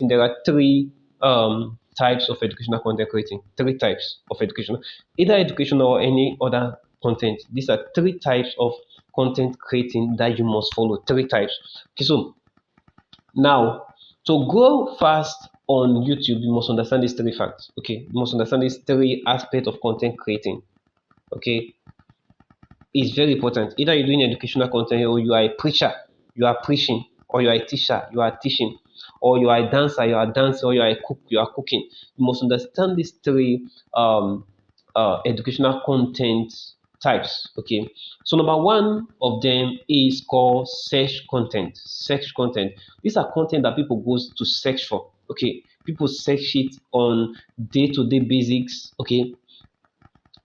there are three types of educational content creating. Three types of educational, either educational or any other content. These are three types of content creating that you must follow. Three types. Okay, so now to grow fast on YouTube, you must understand these three facts. Okay, you must understand these three aspects of content creating. Okay, it's very important. Either you're doing educational content or you are a preacher, you are preaching, or you are a teacher, you are teaching, or you are a dancer, you are dancing, or you are a cook, you are cooking. You must understand these three educational content types. Okay, so number one of them is called search content. Search content. These are content that people go to search for. Okay, people search it on day-to-day basics. Okay,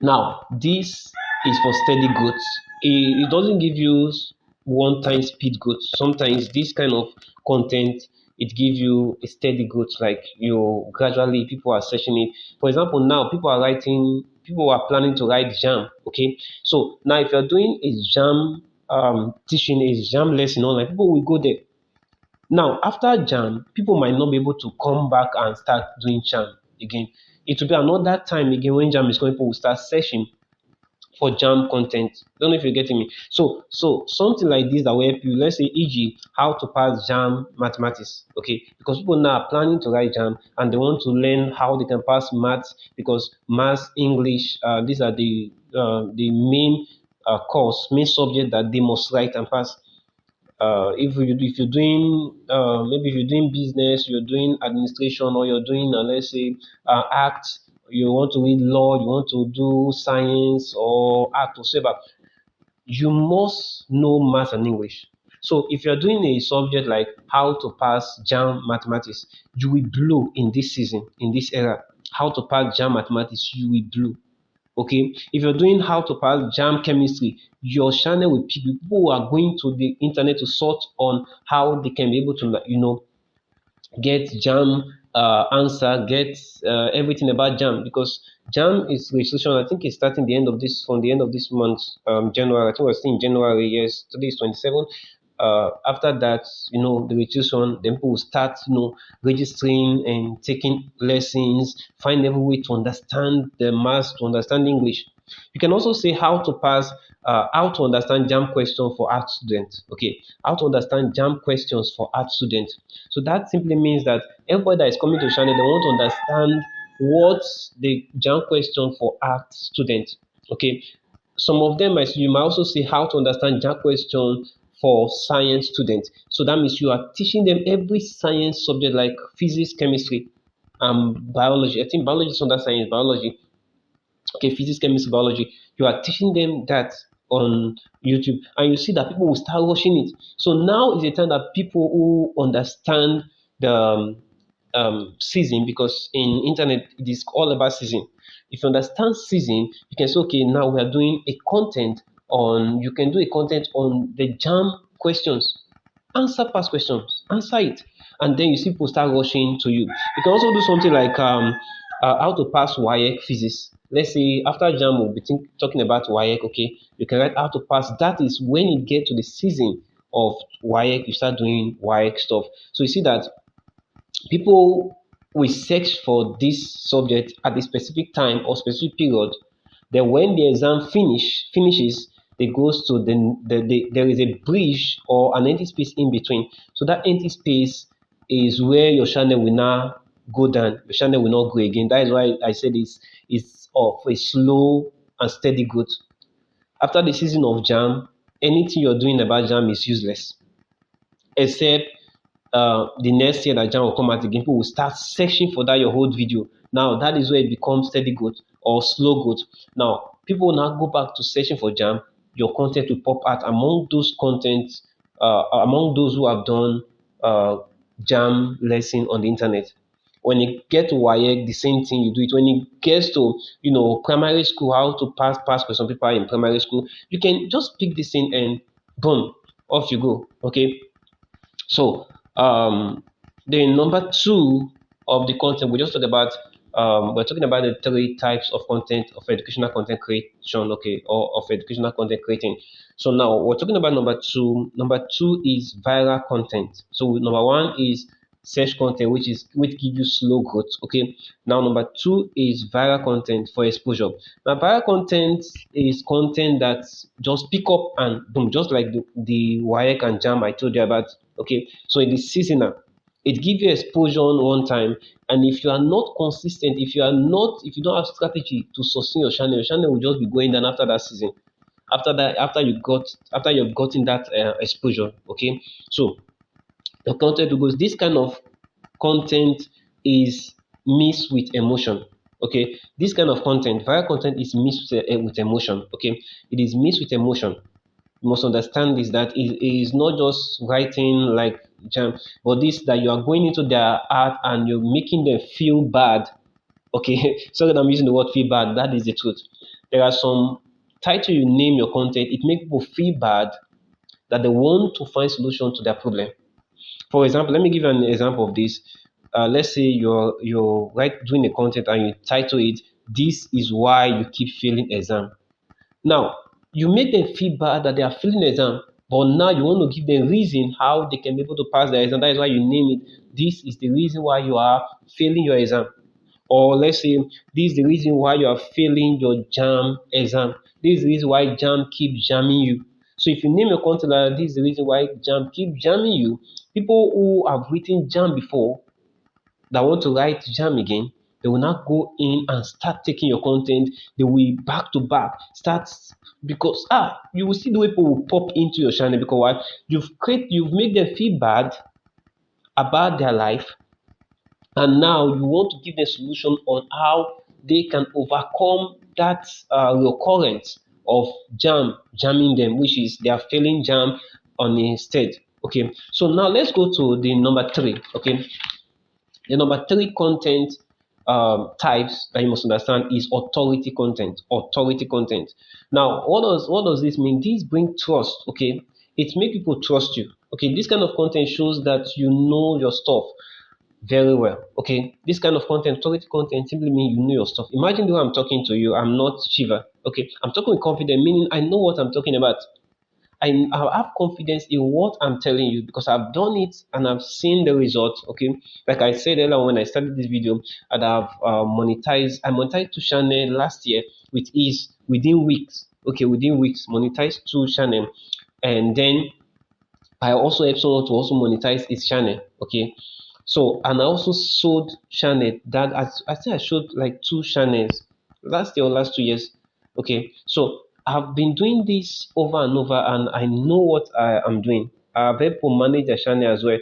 now, this is for steady growth. It doesn't give you one-time speed growth. Sometimes this kind of content it gives you a steady growth, like you gradually people are searching it. For example, now people are planning to write jam. Okay, so now if you're doing a jam teaching a jam lesson online, people will go there. Now, after jam, people might not be able to come back and start doing jam again. It will be another time again when jam is coming, people will start searching for jam content. Don't know if you're getting me. So something like this that will help you. Let's say, e.g., how to pass jam mathematics. Okay, because people now are planning to write jam and they want to learn how they can pass maths because maths, English, these are the main main subject that they must write and pass. If you're doing maybe if you're doing business, you're doing administration, or you're doing let's say art, you want to read law, you want to do science or art or whatever, you must know math and English. So if you're doing a subject like how to pass jam mathematics, you will blow in this season, in this era. How to pass jam mathematics, you will blow. Okay, if you're doing how to pass jam chemistry, your channel will pick people who are going to the internet to sort on how they can be able to get jam answer, get everything about jam, because jam is registration. I think it's starting the end of this from the end of this month, January. I think we're still in January. Yes, today is 27. After that, the registration, then people will start, registering and taking lessons, find every way to understand the math, to understand English. You can also say how to understand jam question for art students. Okay, how to understand jam questions for art students. So that simply means that everybody that is coming to channel, they want to understand what's the jam question for art students. Okay, some of them you might also see how to understand jam question for science students. So that means you are teaching them every science subject like physics, chemistry, biology. I think biology is under science, biology. Okay, physics, chemistry, biology. You are teaching them that on YouTube, and you see that people will start watching it. So now is the time that people who understand the season, because in internet it is all about season. If you understand season, you can say, okay, now we are doing a content on. You can do a content on the jam questions, answer past questions, answer it, and then you see people start rushing to you. You can also do something like how to pass WAEC physics. Let's say after jam we'll be talking about WAEC. Okay, you can write how to pass. That is when you get to the season of WAEC, you start doing WAEC stuff. So you see that people will search for this subject at a specific time or specific period. Then when the exam finishes, they goes to there is a bridge or an empty space in between. So that empty space is where your channel will now go down. Your channel will not go again. That is why I said it's of a slow and steady growth. After the season of jam, anything you're doing about jam is useless, except the next year that jam will come out again, people will start searching for that your old video. Now that is where it becomes steady growth or slow growth. Now people will now go back to searching for jam. Your content will pop out among those contents, among those who have done jam lesson on the internet. When you get to WAEC, the same thing you do it. When it gets to primary school, how to pass question paper in primary school, you can just pick this thing and boom, off you go. Okay, so the number two of the content we just talked about, we're talking about the three types of content of educational content creation, okay, or of educational content creating. So now we're talking about number two. Number two is viral content. So number one is search content, which give you slow growth. Okay. Now number two is viral content for exposure. Now viral content is content that just pick up and boom, just like the WAEC and jam I told you about. Okay, so it is seasonal. It gives you exposure on one time, and if you are not consistent, if you don't have strategy to sustain your channel will just be going down after that season. After you've gotten that exposure. Okay, so the content goes, this kind of content is mixed with emotion. Okay, this kind of content, viral content, is mixed with emotion. Okay, it is mixed with emotion. You must understand this, that it is not just writing like jam, but this, that you are going into their art and you're making them feel bad. Okay, so that I'm using the word feel bad, that is the truth. There are some title you name your content, it makes people feel bad, that they want to find solution to their problem. For example, let me give you an example of this. Let's say you're doing a content and you title it, "This is why you keep failing exam." Now, you make them feel bad that they are failing the exam, but now you want to give them reason how they can be able to pass the exam. That is why you name it. This is the reason why you are failing your exam. Or let's say, this is the reason why you are failing your jam exam. This is the reason why jam keep jamming you. So if you name your content like this is the reason why jam keep jamming you, people who have written jam before that want to write jam again, they will not go in and start taking your content. They will back to back start, because you will see the way people will pop into your channel, because what you've made them feel bad about their life, and now you want to give them solution on how they can overcome that recurrence of jamming them, which is they are failing jam on instead. Okay, so now let's go to the number three. Okay, the number three content types that you must understand is authority content. Authority content. Now, what does this mean? This bring trust. Okay, it make people trust you. Okay, this kind of content shows that you know your stuff very well. Okay, this kind of content, authority content, simply mean you know your stuff. Imagine the way I'm talking to you. I'm not Shiva. Okay, I'm talking with confidence, meaning I know what I'm talking about. I have confidence in what I'm telling you because I've done it and I've seen the results. Okay, like I said earlier when I started this video, and I've monetized. I monetized two channel last year with ease within weeks. Okay, within weeks, monetized two channel, and then I also help someone to also monetize his channel. Okay, so and I also sold channel that I think I showed like two channels last year or last 2 years. Okay, so I've been doing this over and over, and I know what I am doing. I've helped people manage their channel as well,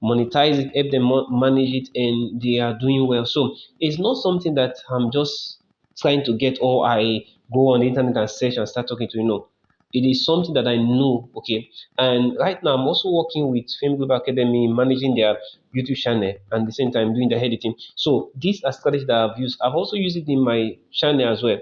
monetize it, help them manage it, and they are doing well. So it's not something that I'm just trying to get, or I go on the internet and search and start talking to you. No, it is something that I know. Okay, and right now I'm also working with Fame Global Academy, managing their YouTube channel, and at the same time doing the editing. So these are strategies that I've used. I've also used it in my channel as well.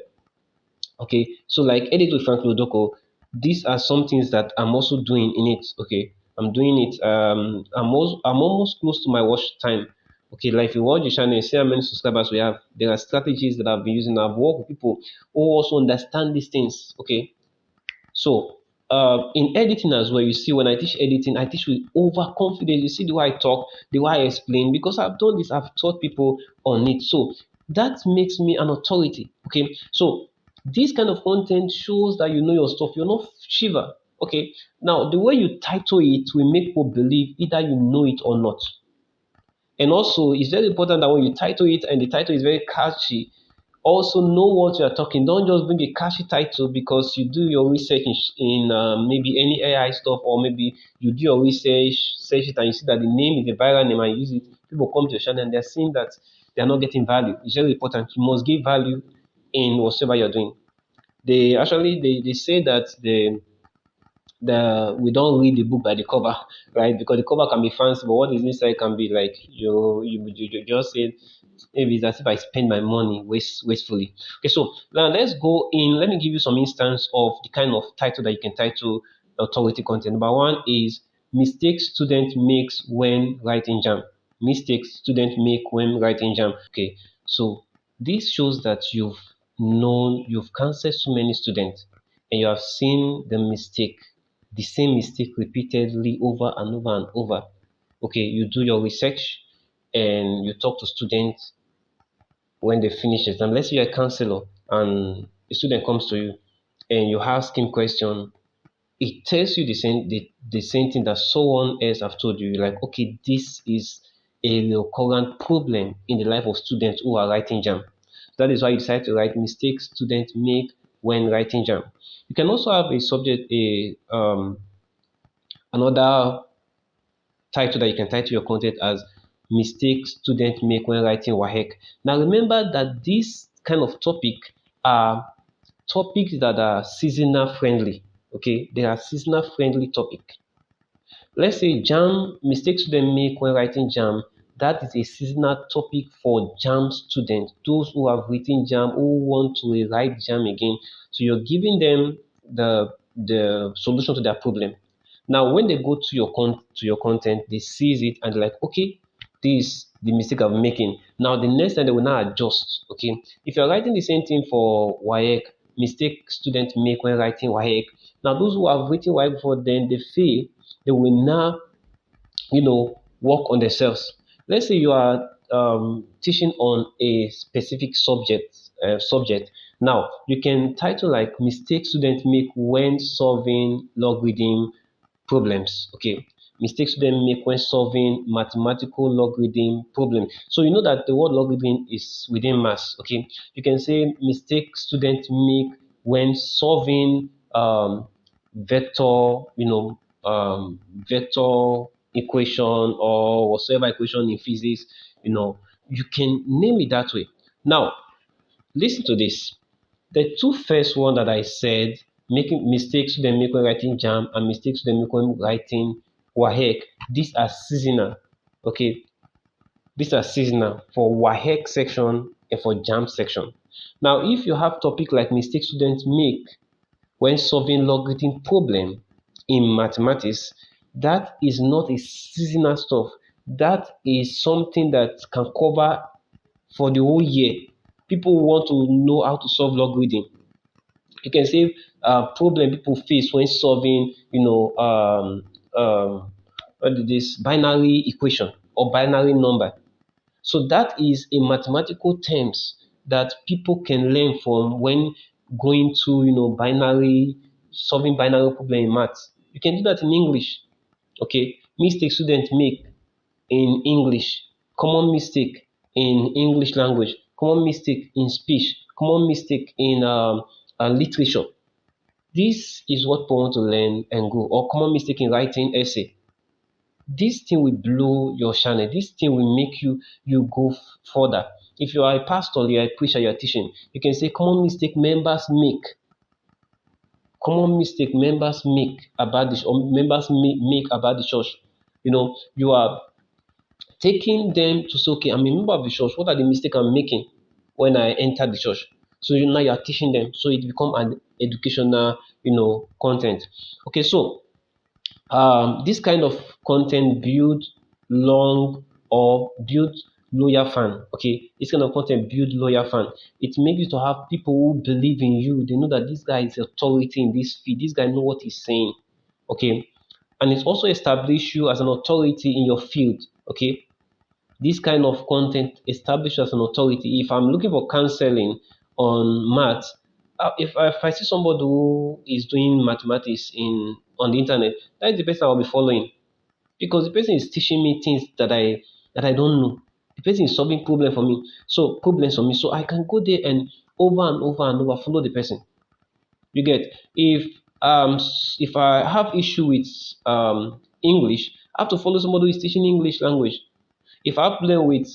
Okay, so like edit with Frank Lodoko, these are some things that I'm also doing in it. Okay, I'm doing it. I'm almost close to my watch time. Okay, like if you watch the channel, you see how many subscribers we have. There are strategies that I've been using. I've worked with people who also understand these things. Okay, so in editing as well, you see when I teach editing, I teach with overconfidence. You see the way I talk, the way I explain, because I've done this, I've taught people on it. So that makes me an authority. Okay, so this kind of content shows that you know your stuff. You're not Shiva. Okay, now the way you title it will make people believe either you know it or not. And also, it's very important that when you title it and the title is very catchy, also know what you are talking. Don't just bring a catchy title because you do your research in maybe any AI stuff, or maybe you do your research, search it, and you see that the name is a viral name and you use it. People come to your channel and they're seeing that they are not getting value. It's very important. You must give value in whatever you're doing. They say that we don't read the book by the cover, right? Because the cover can be fancy, but what is inside can be like you just say, maybe it's as if I spend my money wastefully. Okay, so now let's go in. Let me give you some instance of the kind of title that you can title authority content. Number one is mistakes student makes when writing jam. Mistakes student make when writing jam. Okay, so this shows that you've counseled so many students and you have seen the same mistake repeatedly over and over and over. Okay, you do your research and you talk to students when they finish exam. Let's say you're a counselor and a student comes to you and you ask him question, it tells you the same thing that someone else have told you. You're like, okay, this is a recurrent problem in the life of students who are writing jam. That is why you decide to write mistakes students make when writing jam. You can also have a subject, a another title that you can title your content as mistakes students make when writing WAHEC. Now remember that this kind of topic are topics that are seasonal friendly. Okay, they are seasonal friendly topic. Let's say jam mistakes students make when writing jam. That is a seasonal topic for jam students, those who have written jam, who want to rewrite jam again. So you're giving them the solution to their problem. Now, when they go to to your content, they sees it and they're like, okay, this is the mistake I'm making. Now, the next time they will now adjust. Okay, if you're writing the same thing for WAEC, mistake students make when writing WAEC. Now, those who have written WAEC before, then they fail, they will now, work on themselves. Let's say you are teaching on a specific subject. Now, you can title like mistakes students make when solving logarithm problems. Okay, mistakes students make when solving mathematical logarithm problem. So you know that the word logarithm is within maths. Okay, you can say mistakes students make when solving vector, vector equation or whatsoever equation in physics. You can name it that way. Now, listen to this. The two first one that I said, making mistakes when make when writing jam and mistakes when make when writing WAHEC, these are seasonal. Okay, these are seasonal for WAHEC section and for jam section. Now, if you have topic like mistakes students make when solving logarithm problem in mathematics, that is not a seasonal stuff. That is something that can cover for the whole year. People want to know how to solve logarithm. You can say problem people face when solving, what is this binary equation or binary number. So that is a mathematical terms that people can learn from when going to, binary solving binary problem in maths. You can do that in English. Okay, mistakes students make in English, common mistake in English language, common mistake in speech, common mistake in literature. This is what people want to learn and go. Or common mistake in writing essay. This thing will blow your channel. This thing will make you go further. If you are a pastor, you are a preacher, you are teaching, you can say common mistake members make. Common mistake members make about this, or members make about the church. You are taking them to say, okay, I'm a member of the church. What are the mistakes I'm making when I enter the church? So now you are teaching them. So it become an educational, content. Okay, so this kind of content build long or build loyal fan. Okay, this kind of content build loyal fan. It makes you to have people who believe in you. They know that this guy is authority in this field. This guy know what he's saying. Okay, and it also establish you as an authority in your field. Okay, this kind of content established as an authority. If I'm looking for counseling on math, if I see somebody who is doing mathematics in on the internet, that is the person I'll be following, because the person is teaching me things that I don't know. The person is solving problems for me. So I can go there and over follow the person. You get, if I have issue with English, I have to follow somebody who is teaching English language. If I play with,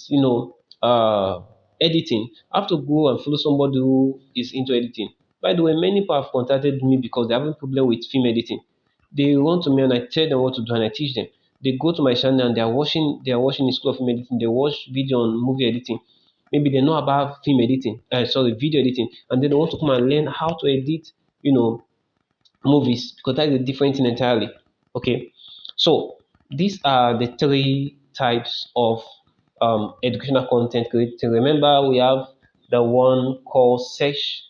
editing, I have to go and follow somebody who is into editing. By the way, many people have contacted me because they have a problem with film editing. They run to me and I tell them what to do and I teach them. They go to my channel and they are watching the school of film editing. They watch video on movie editing. Maybe they know about film editing, video editing, and then they want to come and learn how to edit, you know, movies, because that is a different thing entirely. Okay, so these are the three types of educational content creating. Remember, we have the one called search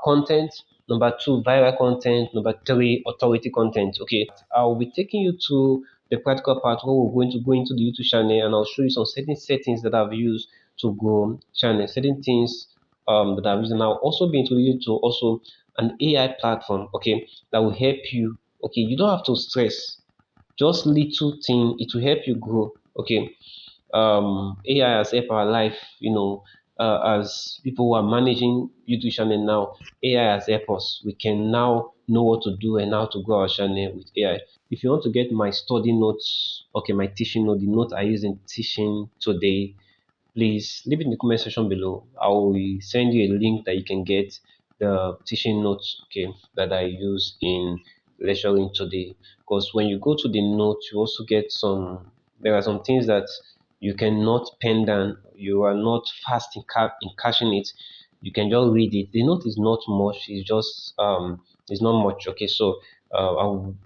content, number two viral content, number three authority content. Okay, I will be taking you to the practical part where we're going to go into the YouTube channel and I'll show you some certain settings that I've used to grow channel, certain things that I've used, and I'll also be introduced to also an AI platform, okay, that will help you. Okay, you don't have to stress. Just little thing, it will help you grow. Okay, AI has helped our life, as people who are managing YouTube channel now, AI has helped us. We can now know what to do and how to grow our channel with AI. If you want to get my study notes, okay, my teaching note, the note I use in teaching today, please leave it in the comment section below. I will send you a link that you can get the teaching notes, okay, that I use in lecturing today. Because when you go to the note, you also get there are some things that you cannot pen down. You are not fast in catching it. You can just read it. The note is not much. It's not much. Okay, so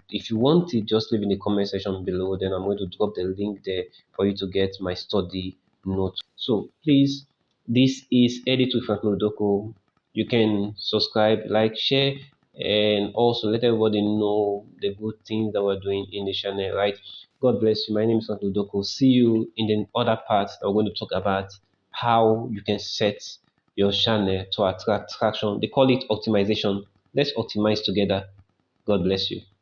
if you want it, just leave in the comment section below. Then I'm going to drop the link there for you to get my study note. So please, this is Edit with Frank Lodoko. You can subscribe, like, share, and also let everybody know the good things that we're doing in the channel, right? God bless you. My name is Frank Lodoko. See you in the other part that we're going to talk about how you can set your channel to attract traction. They call it optimization. Let's optimize together. God bless you.